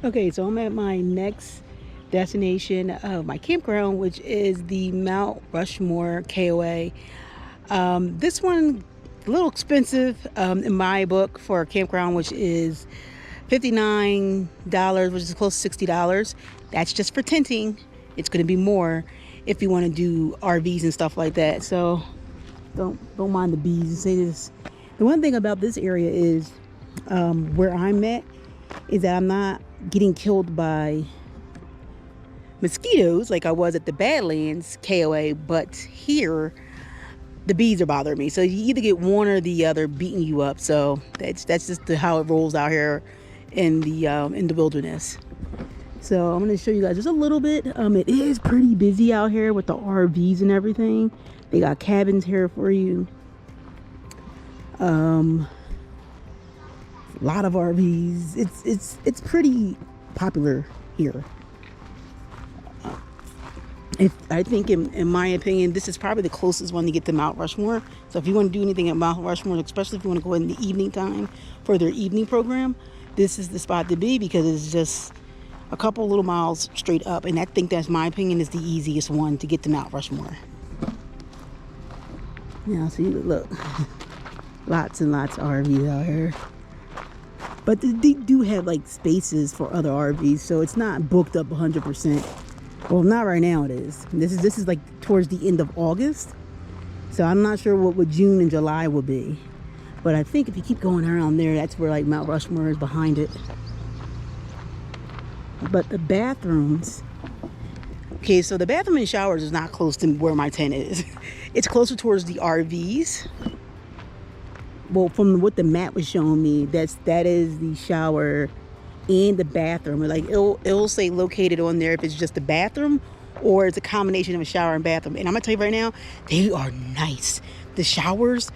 Okay, so I'm at my next destination of my campground, which is the Mount Rushmore KOA. This one a little expensive in my book for a campground, which is $59, which is close to $60. That's just for tenting. It's going to be more if you want to do RVs and stuff like that. So don't mind the bees. Say this. The one thing about this area is where I'm at is that I'm not getting killed by mosquitoes like I was at the Badlands KOA, but here the bees are bothering me. So you either get one or the other beating you up. So that's just how it rolls out here in the wilderness. So I'm going to show you guys just a little bit. It is pretty busy out here with the RVs and everything. They got cabins here for you. A lot of RVs. It's pretty popular here. I think in my opinion, this is probably the closest one to get to Mount Rushmore. So if you want to do anything at Mount Rushmore, especially if you want to go in the evening time for their evening program, this is the spot to be, because it's just a couple little miles straight up. And I think that's, my opinion, is the easiest one to get to Mount Rushmore. Now, see, look, lots and lots of RVs out here. But they do have like spaces for other RVs, so it's not booked up 100%. Well, not right now it is. This is like towards the end of August. So I'm not sure what June and July will be. But I think if you keep going around there, that's where like Mount Rushmore is behind it. But the bathrooms, okay, so the bathroom and showers is not close to where my tent is. It's closer towards the RVs. Well, from what the map was showing me, that is the shower and the bathroom. Like it'll say located on there if it's just the bathroom or it's a combination of a shower and bathroom. And I'm gonna tell you right now, they are nice. The showers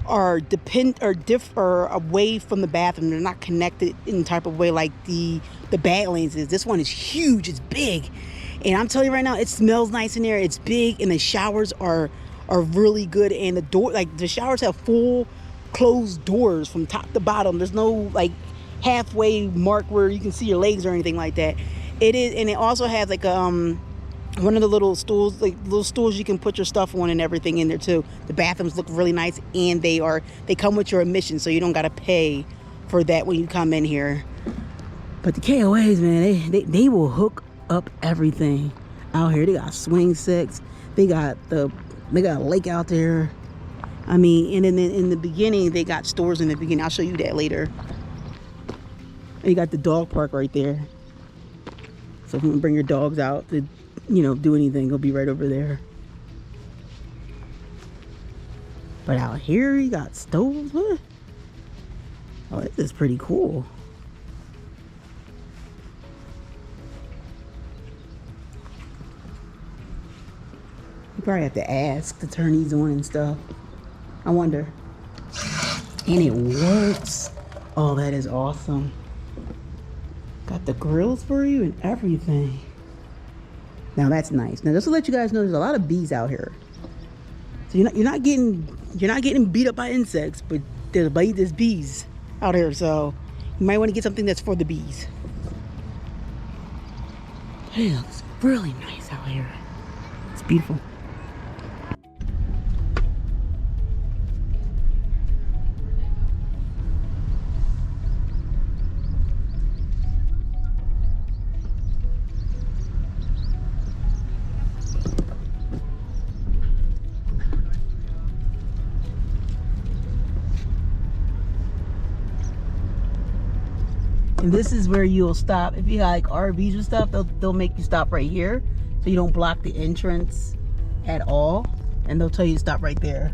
are differ away from the bathroom. They're not connected in type of way like the Badlands is. This one is huge. It's big, and I'm telling you right now, it smells nice in there. It's big, and the showers are really good. And the door, like the showers have full closed doors from top to bottom. There's no like halfway mark where you can see your legs or anything like that. It is, and it also has like one of the little stools, like little stools you can put your stuff on and everything in there too. The bathrooms look really nice, and they come with your admission, so you don't gotta pay for that when you come in here. But the KOAs, man, they will hook up everything out here. They got swing sets. They got a lake out there. I mean, and then in the beginning, they got stores in the beginning. I'll show you that later. And you got the dog park right there. So if you want to bring your dogs out to, do anything, it'll be right over there. But out here, you got stoves. What? Oh, this is pretty cool. You probably have to ask to turn these on and stuff. I wonder. And it works. Oh, that is awesome. Got the grills for you and everything. Now that's nice. Now just to let you guys know, there's a lot of bees out here. So you're not getting beat up by insects, but there's bees out here. So you might want to get something that's for the bees. It looks really nice out here. It's beautiful. And this is where you'll stop. If you like RVs and stuff, they'll make you stop right here, so you don't block the entrance at all. And they'll tell you to stop right there.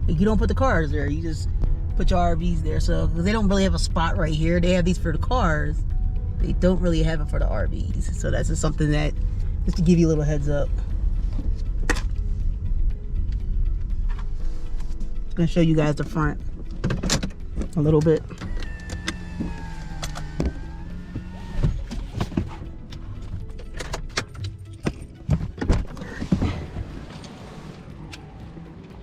Like, you don't put the cars there, you just put your RVs there. So, because they don't really have a spot right here. They have these for the cars. They don't really have it for the RVs. So that's just something that, just to give you a little heads up. I'm gonna show you guys the front a little bit.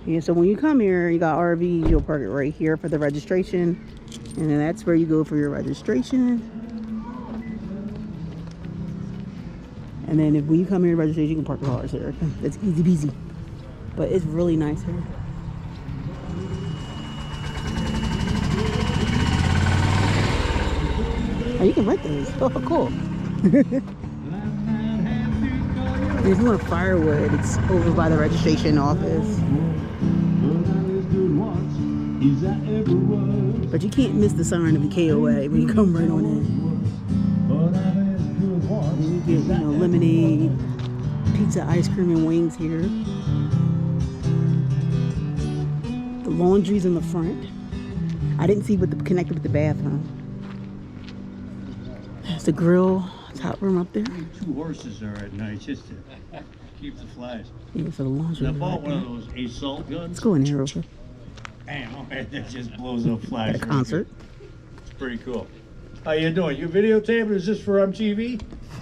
Yeah, so when you come here, you got RVs, you'll park it right here for the registration. And then that's where you go for your registration. And then when you come here to registration, you can park your cars here. It's easy peasy. But it's really nice here. Oh, you can rent those. Oh, cool. If you want firewood, it's over by the registration office. But you can't miss the sign of the KOA when you come right on in. You get, you know, lemonade, pizza, ice cream, and wings here. The laundry's in the front. I didn't see what connected with the bathroom. There's the grill, top room up there. 2 horses there at night just to keep the flies. Yeah, so the laundry. And I bought one of those assault guns. Let's go in here real quick. Bam, that just blows up flies. At a concert. It's pretty cool. How you doing? You videotaping? Is this for MTV?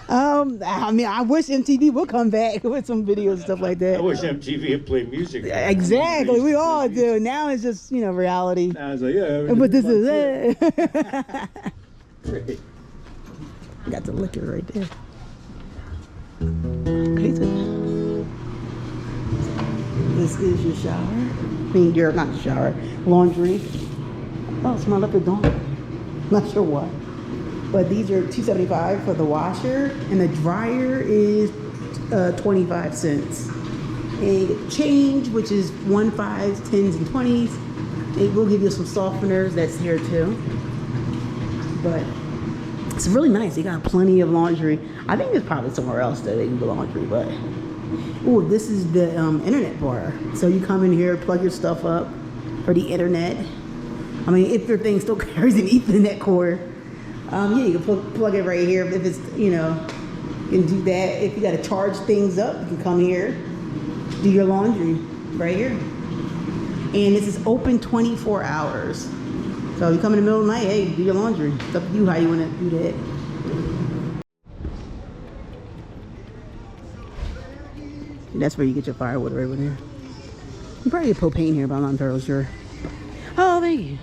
I mean, I wish MTV would come back with some videos and stuff like that. I wish MTV had played music. Exactly, we all do. Now it's just, you know, reality. I was like, yeah. But this is it. Great. Got the liquor right there. Okay, so this is your shower. I mean, you're not the shower. Laundry. Oh, smell like a dog. Not sure why. But these are $2.75 for the washer, and the dryer is 25 cents. And you get change, which is 1, 5s, 10s, and 20s. It will give you some softeners. That's here too. But it's really nice. They got plenty of laundry. I think there's probably somewhere else that they do the laundry, but oh, this is the internet bar. So you come in here, plug your stuff up for the internet. I mean, if your thing still carries an Ethernet cord, yeah, you can plug it right here. If it's, you know, you can do that. If you got to charge things up, you can come here, do your laundry right here. And this is open 24 hours. So you come in the middle of the night, hey, do your laundry. It's up to you how you want to do that. And that's where you get your firewood right over there. You probably get propane here, but I'm not entirely sure. Oh, thank you.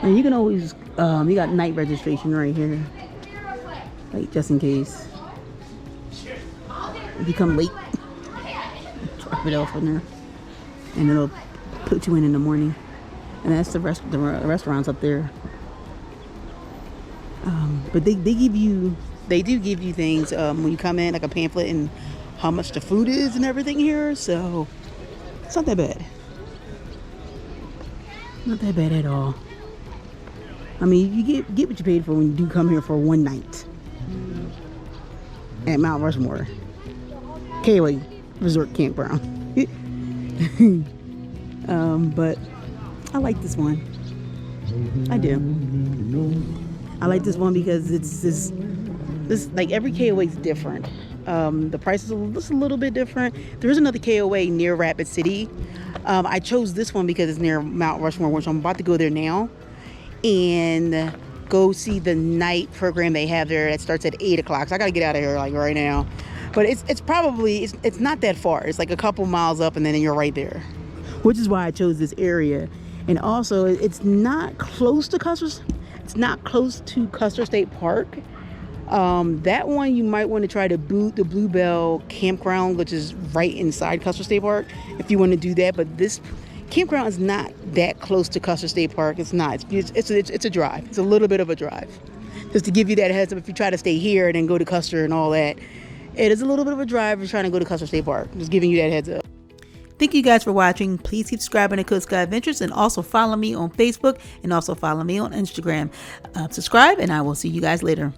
And you can always, you got night registration right here, like just in case. If you come late, drop it off in there, and it'll put you in the morning. And that's the restaurants up there. But they give you, they do give you things when you come in, like a pamphlet and how much the food is and everything here. So it's not that bad. Not that bad at all. I mean, you get what you paid for when you do come here for one night at Mount Rushmore, KOA Resort Campground. But I like this one. I do. I like this one because it's this like every KOA is different. The price is just a little bit different. There is another KOA near Rapid City. I chose this one because it's near Mount Rushmore, which I'm about to go there now and go see the night program they have there that starts at 8 o'clock. So I gotta get out of here like right now. But it's probably not that far. It's like a couple miles up and then you're right there, which is why I chose this area. And also it's not close to Custer. It's not close to Custer State Park. That one you might want to try to boot the Bluebell campground, which is right inside Custer State Park, if you want to do that. But this campground is not that close to Custer State Park. It's not. It's a drive. It's a little bit of a drive. Just to give you that heads up, if you try to stay here and then go to Custer and all that, it is a little bit of a drive if you're trying to go to Custer State Park. Just giving you that heads up. Thank you guys for watching. Please keep subscribing to Coast Sky Adventures, and also follow me on Facebook and also follow me on Instagram. Subscribe, and I will see you guys later.